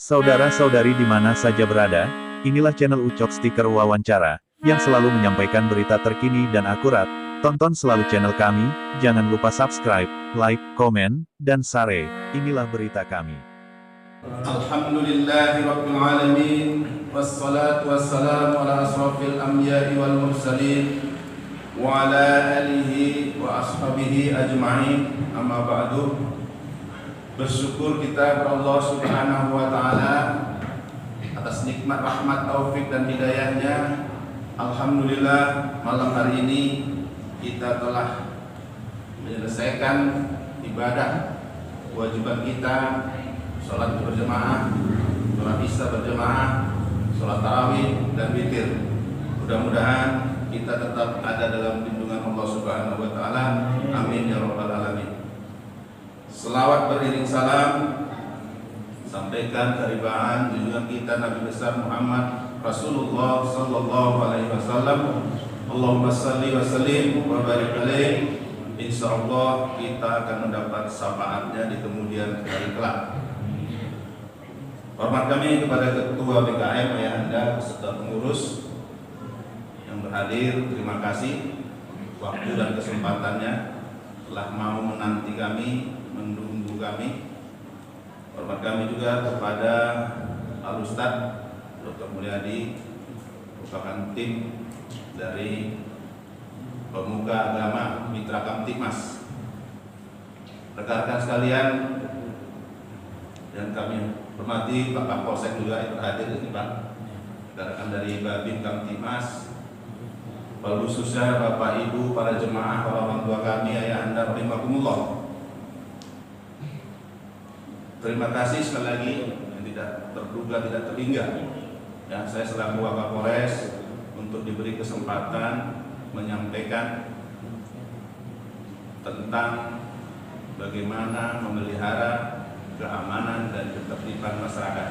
Saudara-saudari di mana saja berada, inilah channel Ucok Stiker Wawancara, yang selalu menyampaikan berita terkini dan akurat. Tonton selalu channel kami, jangan lupa subscribe, like, komen, dan share. Inilah berita kami. Alhamdulillahirabbil alamin, wassalatu wassalamu ala asrofil anbiya'i wal mursalin wa ala alihi wa ashabihi ajma'in. Amma ba'du. Bersyukur kita kepada Allah Subhanahu wa taala atas nikmat, rahmat, taufik dan hidayahnya. Alhamdulillah, malam hari ini kita telah menyelesaikan ibadah kewajiban kita, sholat berjamaah, sholat isya berjamaah, sholat tarawih dan witir. Mudah-mudahan kita tetap ada dalam lindungan Allah Subhanahu wa taala. Amin ya rabbal alamin. Selawat beriring salam sampaikan keribaan junjungan kita Nabi besar Muhammad Rasulullah sallallahu alaihi wasallam. Allahumma shalli wa sallim wa barik alaihi. Insyaallah kita akan mendapat syafaatnya di kemudian hari kelak. Hormat kami kepada Ketua BKM Ayahanda beserta pengurus yang berhadir, terima kasih waktu dan kesempatannya telah mau menanti kami, menunggu kami. Hormat kami juga kepada Al Ustadz Dr. Mulyadi, merupakan tim dari Pemuka Agama Mitra Kamtibmas. Rekan-rekan sekalian dan kami hormati Pak Kapolsek juga yang berhadir ini Pak, rekan-rekan dari Babin Kamtibmas, khususnya Bapak Ibu, para jemaah, para orang tua kami, ayahanda, rahimakumullah. Terima kasih sekali lagi yang tidak terduga, tidak terhingga. Ya, saya selaku Wakapolres untuk diberi kesempatan menyampaikan tentang bagaimana memelihara keamanan dan ketertiban masyarakat.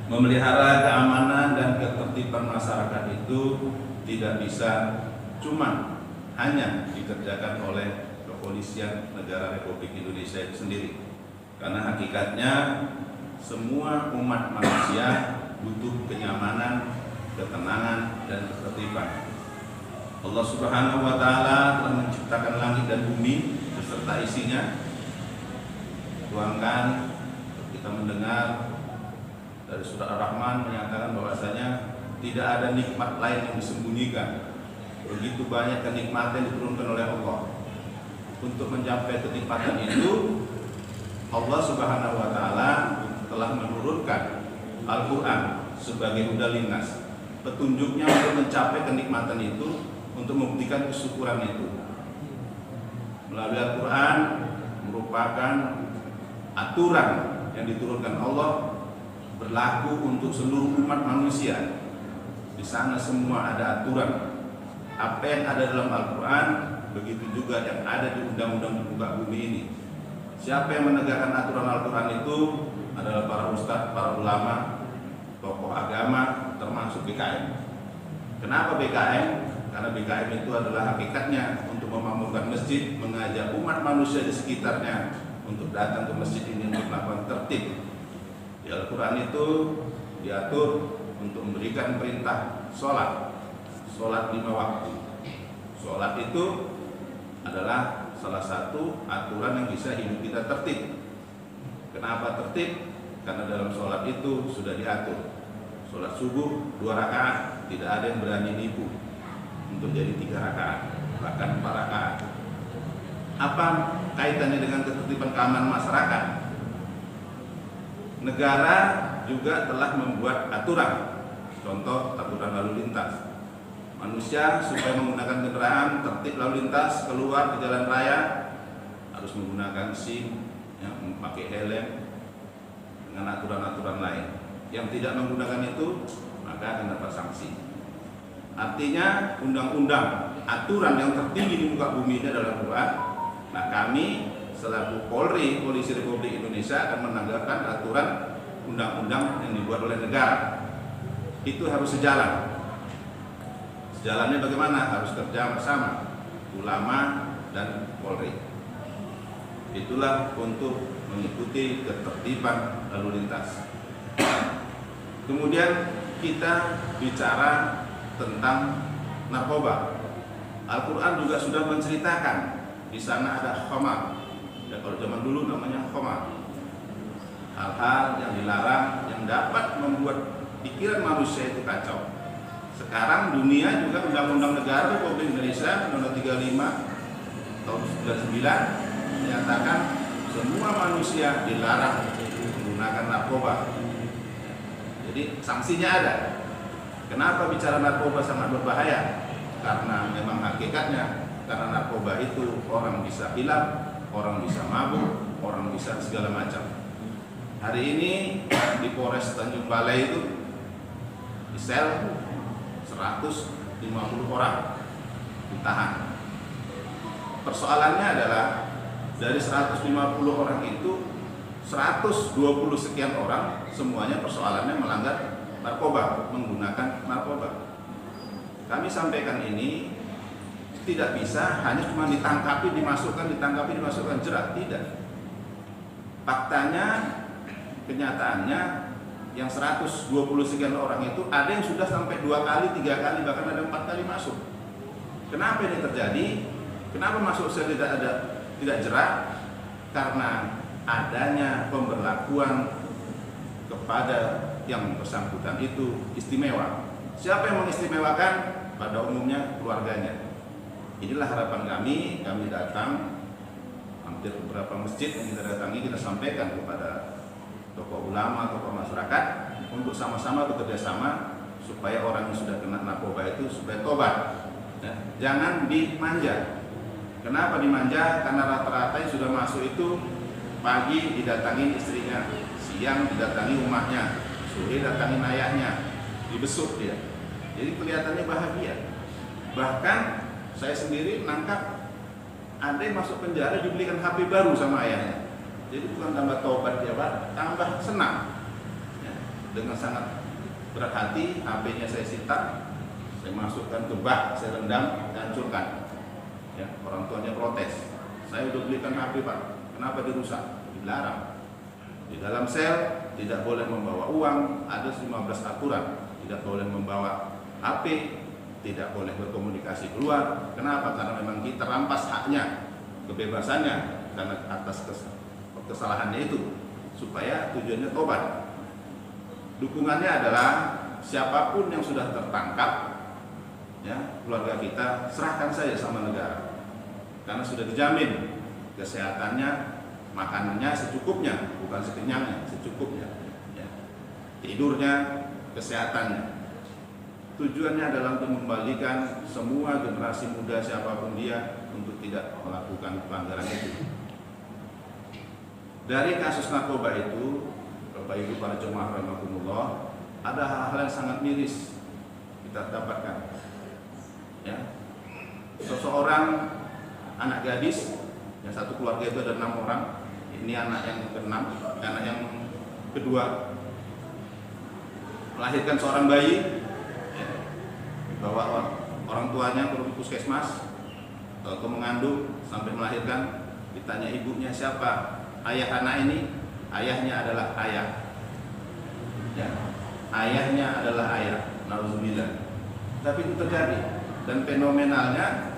Memelihara keamanan dan ketertiban masyarakat itu tidak bisa cuma hanya dikerjakan oleh kepolisian negara Republik Indonesia itu sendiri. Karena hakikatnya semua umat manusia butuh kenyamanan, ketenangan, dan ketertiban. Allah Subhanahu wa taala telah menciptakan langit dan bumi beserta isinya. Tuangkan kita mendengar dari surah Ar-Rahman menyatakan bahwasanya tidak ada nikmat lain yang disembunyikan. Begitu banyak kenikmatan yang diturunkan oleh Allah. Untuk mencapai kenikmatan itu, Allah Subhanahu wa taala telah menurunkan Al-Qur'an sebagai huda linnas, petunjuknya untuk mencapai kenikmatan itu, untuk membuktikan kesyukuran itu. Melalui Al-Qur'an merupakan aturan yang diturunkan Allah berlaku untuk seluruh umat manusia. Di sana semua ada aturan. Apa yang ada dalam Al-Qur'an, begitu juga yang ada di undang-undang di muka bumi ini. Siapa yang menegakkan aturan Al-Quran itu adalah para ustadz, para ulama, tokoh agama, termasuk BKM. Kenapa BKM? Karena BKM itu adalah hakikatnya untuk memakmurkan masjid, mengajak umat manusia di sekitarnya untuk datang ke masjid ini untuk melakukan tertib. Di Al-Quran itu diatur untuk memberikan perintah sholat 5 waktu. Sholat itu adalah salah satu aturan yang bisa hidup kita tertib. Kenapa tertib? Karena dalam sholat itu sudah diatur. Sholat subuh 2 rakaat, tidak ada yang berani nipu untuk jadi 3 rakaat, bahkan 4 rakaat. Apa kaitannya dengan ketertiban keamanan masyarakat? Negara juga telah membuat aturan, contoh aturan lalu lintas. Manusia supaya menggunakan kendaraan tertib lalu lintas keluar ke jalan raya harus menggunakan SIM, memakai helm, dengan aturan-aturan lain. Yang tidak menggunakan itu maka akan dapat sanksi. Artinya undang-undang, aturan yang tertinggi di muka bumi ini adalah Al-Quran. Nah, kami selaku Polri, Polisi Republik Indonesia akan menegakkan aturan undang-undang yang dibuat oleh negara. Itu harus sejalan. Jalannya bagaimana? Harus kerja bersama ulama dan Polri. Itulah untuk mengikuti ketertiban lalu lintas. Kemudian kita bicara tentang narkoba. Al-Quran juga sudah menceritakan di sana ada khamar. Ya, kalau zaman dulu namanya khamar. Hal-hal yang dilarang yang dapat membuat pikiran manusia itu kacau. Sekarang dunia juga Undang-Undang Negara Republik Indonesia Undang-Undang 35 tahun 99 menyatakan semua manusia dilarang menggunakan narkoba. Jadi sanksinya ada. Kenapa bicara narkoba sangat berbahaya? Karena memang hakikatnya, karena narkoba itu orang bisa hilang, orang bisa mabuk, orang bisa segala macam. Hari ini di Polres Tanjung Balai itu di sel 150 orang ditahan. Persoalannya adalah dari 150 orang itu 120 sekian orang semuanya persoalannya melanggar narkoba, menggunakan narkoba. Kami sampaikan ini tidak bisa hanya cuma ditangkapi, dimasukkan jerat, tidak. Faktanya, kenyataannya yang 120 sekian orang itu ada yang sudah sampai 2 kali, 3 kali, bahkan ada 4 kali masuk. Kenapa ini terjadi? Kenapa masuk sel tidak jerat? Karena adanya pemberlakuan kepada yang bersangkutan itu istimewa. Siapa yang mengistimewakan? Pada umumnya keluarganya. Inilah harapan kami datang hampir beberapa masjid yang kita datangi, kita sampaikan kepada tokoh ulama, tokoh masyarakat untuk sama-sama bekerja sama supaya orang yang sudah kena narkoba itu supaya tobat. Ya, jangan dimanja. Kenapa dimanja? Karena rata-rata yang sudah masuk itu pagi didatangi istrinya, siang didatangi rumahnya, sore datangi ayahnya, dibesuk dia. Jadi kelihatannya bahagia. Bahkan saya sendiri nangkap ada yang masuk penjara dibelikan HP baru sama ayahnya. Jadi bukan tambah tobat dia, Pak, tambah senang. Ya, dengan sangat berat hati, HP-nya saya sita, saya masukkan ke bak, saya rendam, saya hancurkan. Ya, orang tuanya protes. Saya udah belikan HP, Pak, kenapa dirusak? Dilarang. Di dalam sel tidak boleh membawa uang, ada 15 aturan. Tidak boleh membawa HP, tidak boleh berkomunikasi keluar. Kenapa? Karena memang kita rampas haknya, kebebasannya karena atas kesalahannya itu, supaya tujuannya tobat. Dukungannya adalah siapapun yang sudah tertangkap, ya, keluarga kita serahkan saja sama negara, karena sudah dijamin kesehatannya, makanannya secukupnya, bukan sekenyangnya, secukupnya, ya. Tidurnya, kesehatannya. Tujuannya adalah untuk membalikan semua generasi muda siapapun dia untuk tidak melakukan pelanggaran itu. Dari kasus narkoba itu, Bapak Ibu para jemaah rahimakumullah, ada hal-hal yang sangat miris kita dapatkan. Ya. Seseorang anak gadis, yang satu keluarga itu ada 6 orang, ini anak yang ke-6, anak yang kedua melahirkan seorang bayi. Bawa orang tuanya pergi puskesmas atau mengandung sampai melahirkan, ditanya ibunya siapa ayah anak ini, ayahnya adalah ayah, ya, ayahnya adalah ayah, nauzubillah. Tapi itu terjadi, dan fenomenalnya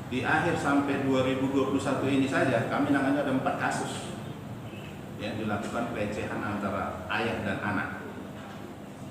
di akhir sampai 2021 ini saja kami nangani ada 4 kasus yang dilakukan pelecehan antara ayah dan anak.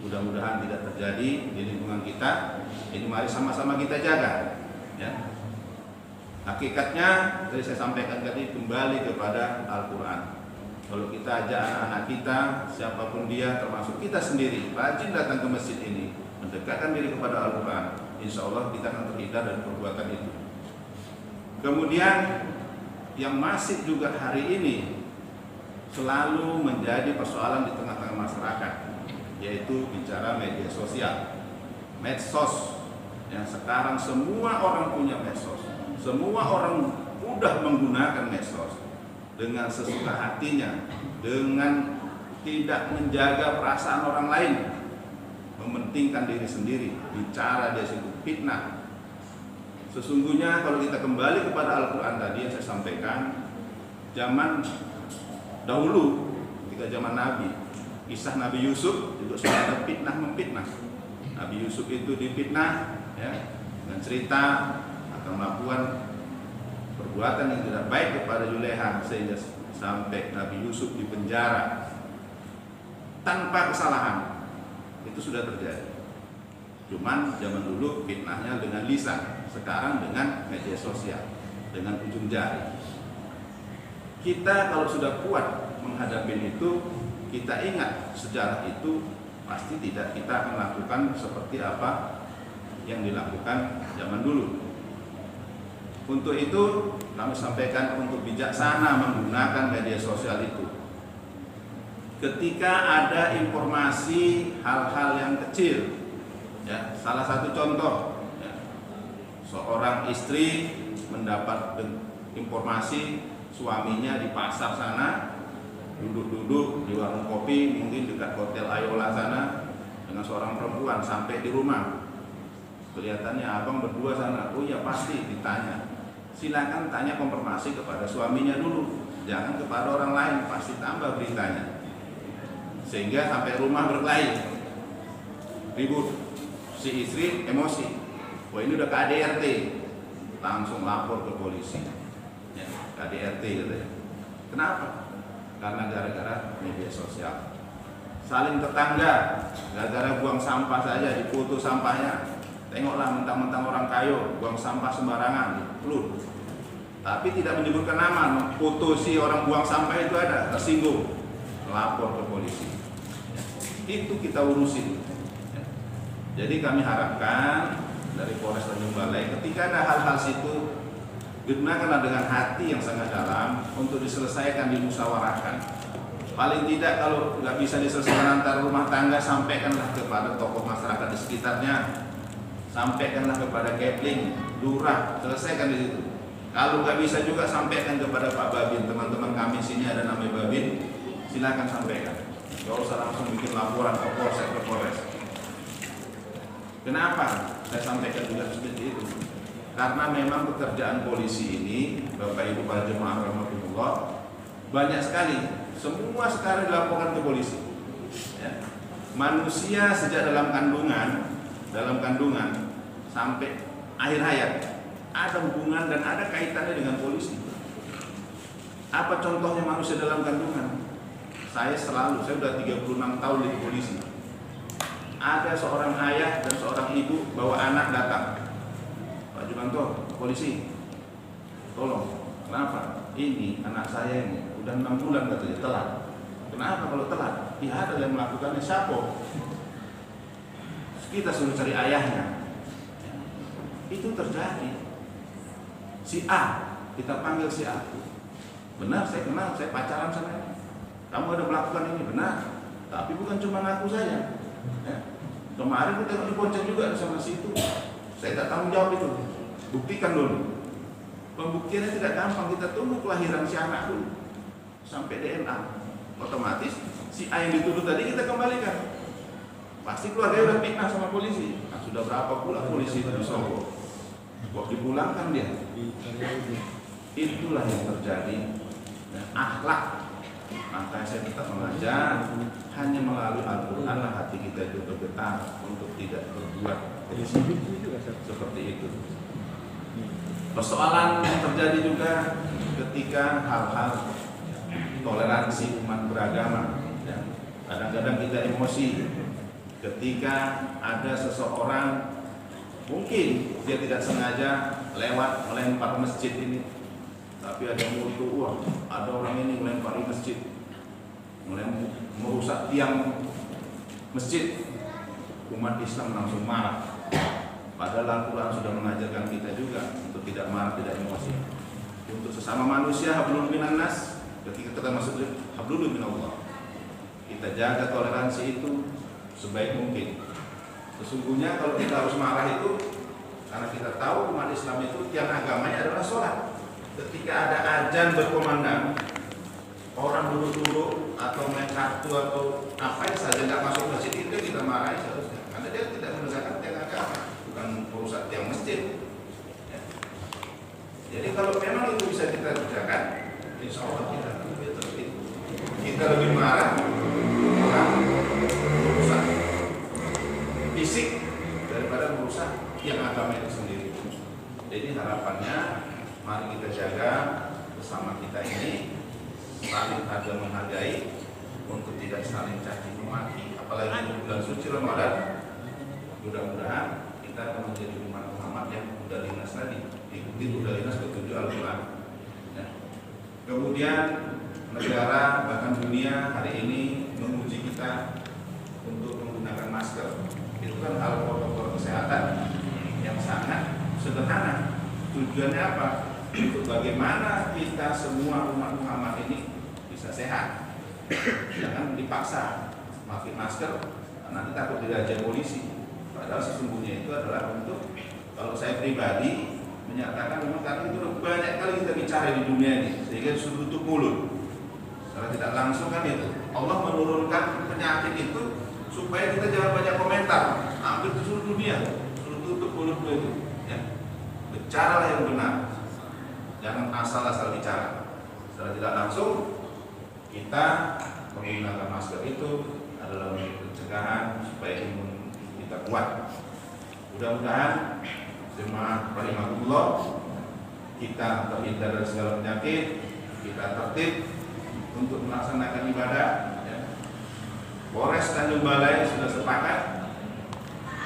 Mudah-mudahan tidak terjadi di lingkungan kita. Ini mari sama-sama kita jaga, ya. Hakikatnya tadi saya sampaikan tadi, kembali kepada Al-Quran. Kalau kita ajak anak-anak kita, siapapun dia, termasuk kita sendiri, rajin datang ke masjid ini, mendekatkan diri kepada Al-Quran, insya Allah kita akan terhindar dari perbuatan itu. Kemudian yang masih juga hari ini selalu menjadi persoalan di tengah-tengah masyarakat, yaitu bicara media sosial, medsos. Yang sekarang semua orang punya medsos, semua orang mudah menggunakan medsos dengan sesuka hatinya, dengan tidak menjaga perasaan orang lain, mementingkan diri sendiri, bicara dari situ fitnah. Sesungguhnya kalau kita kembali kepada Al-Quran tadi yang saya sampaikan, zaman dahulu, ketika zaman Nabi, kisah Nabi Yusuf juga sudah ada fitnah memfitnah. Nabi Yusuf itu difitnah, ya, dengan cerita akan melakukan perbuatan yang tidak baik kepada Zulekha, sehingga sampai Nabi Yusuf di penjara tanpa kesalahan. Itu sudah terjadi. Cuman zaman dulu fitnahnya dengan lisan, sekarang dengan media sosial, dengan ujung jari. Kita kalau sudah kuat menghadapi itu, kita ingat sejarah itu pasti tidak kita akan lakukan seperti apa yang dilakukan zaman dulu. Untuk itu kami sampaikan untuk bijaksana menggunakan media sosial itu. Ketika ada informasi hal-hal yang kecil, ya, salah satu contoh, ya, seorang istri mendapat informasi suaminya di pasar sana duduk-duduk di warung kopi, mungkin dekat hotel Ayola sana dengan seorang perempuan, sampai di rumah kelihatannya abang berdua sana. Oh ya, pasti ditanya. Silakan tanya konfirmasi kepada suaminya dulu, jangan kepada orang lain, pasti tambah beritanya. Sehingga sampai rumah berkelahi, ribut, si istri emosi, wah ini udah KDRT, langsung lapor ke polisi, ya, KDRT katanya. Kenapa? Karena gara-gara media sosial. Saling tetangga, gara-gara buang sampah saja difoto sampahnya. Tengoklah mentang-mentang orang kayo buang sampah sembarangan, dipelur. Tapi tidak menyebutkan nama, foto si orang buang sampah itu ada, tersinggung, lapor ke polisi. Itu kita urusin. Jadi kami harapkan dari Polres Tanjung Balai, ketika ada hal-hal situ, gunakanlah dengan hati yang sangat dalam untuk diselesaikan, dimusyawarahkan. Paling tidak kalau nggak bisa diselesaikan antar rumah tangga, sampaikanlah kepada tokoh masyarakat di sekitarnya, sampaikanlah kepada Kepling, lurah, selesaikan di situ. Kalau nggak bisa juga sampaikan kepada Pak Babin, teman-teman kami sini ada namanya Babin, silakan sampaikan. Gak usah langsung bikin laporan ke Polsek, ke Polres. Kenapa saya sampaikan juga seperti itu? Karena memang pekerjaan polisi ini, Bapak Ibu para jemaah rahmatullah, banyak sekali. Semua sekarang dilaporkan ke polisi. Ya. Manusia sejak dalam kandungan sampai akhir hayat ada hubungan dan ada kaitannya dengan polisi. Apa contohnya manusia dalam kandungan? Saya sudah 36 tahun di polisi. Ada seorang ayah dan seorang ibu bawa anak datang. Pak Jumanto, polisi, tolong, kenapa? Ini anak saya ini udah 6 bulan katanya telat. Kenapa kalau telat? Ya ada yang melakukannya, siapa? Kita suruh cari ayahnya. Itu terjadi. Si A, kita panggil si A. Benar, saya kenal, saya pacaran sama dia. Kamu ada melakukan ini, benar. Tapi bukan cuma ngaku saya. Ya. Kemarin kita tengok dibonceng juga sama situ. Saya tak tanggung jawab itu. Buktikan dulu. Pembuktiannya tidak gampang. Kita tunggu kelahiran si anak dulu sampai DNA. Otomatis si A yang dituduh tadi kita kembalikan. Pasti keluarga udah fitnah sama polisi. Nah, sudah berapa pula polisi itu di Solo? Kok dipulangkan dia? Itulah yang terjadi. Dan akhlak. Maka saya tetap mengajar, hanya melalui Al-Quran lah hati kita itu bergetar untuk tidak berbuat seperti itu. Persoalan yang terjadi juga ketika hal-hal toleransi umat beragama. Ya. Kadang-kadang kita emosi ketika ada seseorang, mungkin dia tidak sengaja lewat melempar masjid ini, tapi ada mutu, wah ada orang ini melempar masjid, merusak tiang masjid. Umat Islam langsung marah. Padahal Al-Quran sudah mengajarkan kita juga untuk tidak marah, tidak emosi. Untuk sesama manusia, hablum minan nas, ketika kita masuk hablum minallah, kita jaga toleransi itu sebaik mungkin. Sesungguhnya kalau kita harus marah itu karena kita tahu umat Islam itu tiang agamanya adalah sholat. Ketika ada azan berkumandang, orang duduk-duduk atau main kartu atau apa saja nggak masuk masjid, itu kita marahi seharusnya, karena dia tidak menegakkan tiang agama, bukan merusak tiang masjid. Ya. Jadi kalau memang itu bisa kita kerjakan, insya Allah kita lebih tertib. Kita lebih marah orang merusak fisik daripada merusak yang agama itu sendiri. Jadi harapannya mari kita jaga bersama kita ini saling harga menghargai untuk tidak saling caci memaki, apalagi di bulan suci Ramadan. Mudah-mudahan kita akan menjadi umat Muhammad yang udah linas tadi, ikuti udah linas ketujuh Al-Quran. Ya. Kemudian negara bahkan dunia hari ini menguji kita untuk menggunakan masker. Itu kan hal protokol kesehatan yang sangat sederhana. Tujuannya apa? Untuk bagaimana kita semua umat Muhammad ini bisa sehat. Jangan dipaksa pakai masker, nanti takut diajar polisi. Padahal sesungguhnya itu adalah untuk, kalau saya pribadi menyatakan memang karena itu banyak kali kita bicara di dunia ini, sehingga sudah tutup mulut. Secara tidak langsung kan itu Allah menurunkan penyakit itu supaya kita jangan banyak komentar. Hampir di seluruh dunia sudah tutup mulut itu. Ya. Bicaralah yang benar, jangan asal-asal bicara. Secara tidak langsung kita menggunakan masker itu adalah untuk pencegahan supaya imun kita kuat. Mudah-mudahan jemaah rahimahullah kita terhindar dari segala penyakit, kita tertib untuk melaksanakan ibadah. Ya. Polres Tanjung Balai sudah sepakat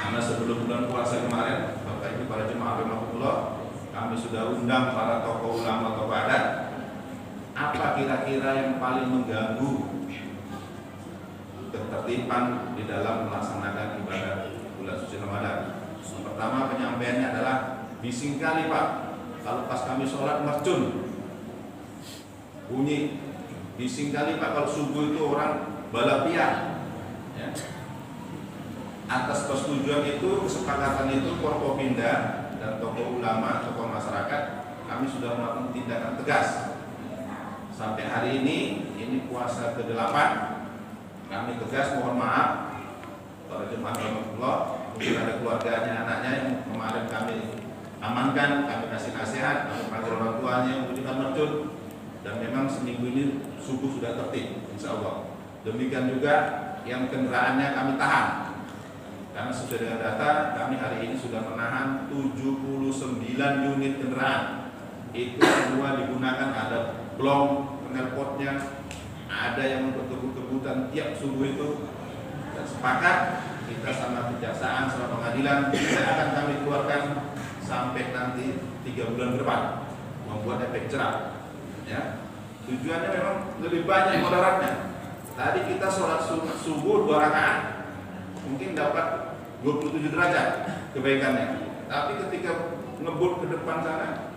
karena sebelum bulan puasa kemarin, Bapak Ibu para jemaah rahimahullah, kami sudah undang para tokoh ulama, tokoh adat. Apa kira-kira yang paling mengganggu ketertiban di dalam melaksanakan ibadah bulan suci Ramadan? Yang pertama, penyampaiannya adalah bising kali Pak, kalau pas kami sholat mercun bunyi, bising kali Pak kalau subuh itu orang balapian. Ya. Atas persetujuan itu, kesepakatan itu, Forkopimda dan tokoh ulama, tokoh masyarakat, kami sudah melakukan tindakan tegas. Sampai hari ini puasa ke-8, kami tegas mohon maaf para jemaah rahimahullah, mungkin ada keluarganya, anaknya yang kemarin kami amankan, kami kasih nasihat, kami panggil orang tuanya untuk tidak mercut, dan memang seminggu ini subuh sudah tertib, insya Allah. Demikian juga yang kendaraannya kami tahan, karena sesuai dengan data kami hari ini sudah menahan 79 unit kendaraan. Itu semua digunakan, ada blong knalpotnya, ada yang untuk kebut-kebutan tiap subuh itu. Dan sepakat kita sama kejaksaan, sama pengadilan, tidak akan kami keluarkan sampai nanti 3 bulan ke depan, membuat efek jerah. Ya. Tujuannya memang lebih banyak mudaratnya. Tadi kita sholat subuh 2 rakaat, mungkin dapat 27 derajat kebaikannya. Tapi ketika ngebut ke depan sana,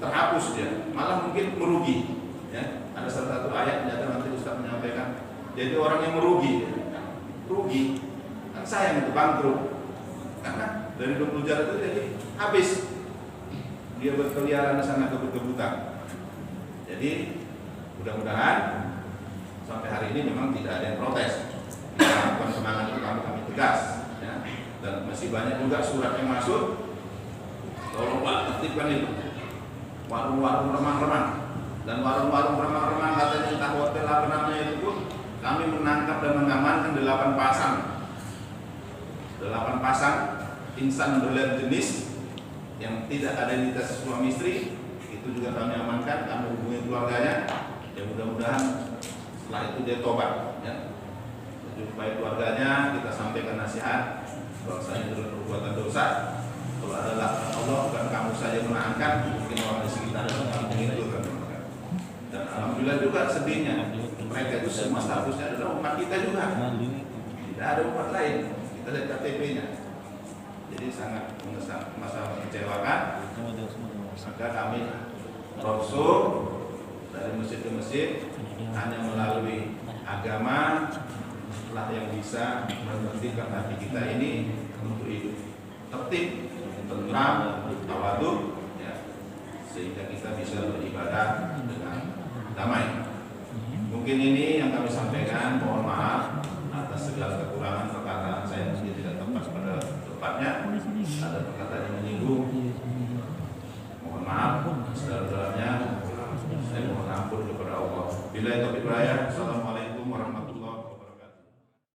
terhapus dia, malah mungkin merugi. Ya. Ada salah satu ayat ternyata nanti Ustaz menyampaikan. Jadi orang yang merugi, rugi, kan sayang itu bangkrut. Karena dari 20 jam itu jadi habis. Dia berkeliaran di sana kebut-kebutan. Jadi mudah-mudahan sampai hari ini memang tidak ada yang protes. Kita lakukan semangat itu kami tegas. Ya. Dan masih banyak juga surat yang masuk. Tolong Pak tertibkan itu. Warung-warung remang-remang. Dan warung-warung remang-remang katanya entah hotel apa namanya itu pun kami menangkap dan mengamankan 8 pasang. 8 pasang insan berlian jenis yang tidak ada identitas suami istri, itu juga kami amankan, kami hubungi keluarganya. Ya mudah-mudahan setelah itu dia tobat. Ya. Supaya keluarganya kita sampaikan nasihat bahwasanya itu perbuatan dosa. Kalau ada laknat Allah bukan kamu saja menahankan, mungkin orang di sekitar itu kan. Dan alhamdulillah juga sedihnya mereka itu semua statusnya adalah umat kita juga, tidak ada umat lain. Kita lihat KTP-nya, jadi sangat masalah mengecewakan. Maka kami rasul dari masjid ke masjid hanya melalui agama lah yang bisa menertibkan hati kita ini untuk hidup tertib, tentram, tawadhu, ya, sehingga kita bisa beribadah dengan damai. Mungkin ini yang kami sampaikan, mohon maaf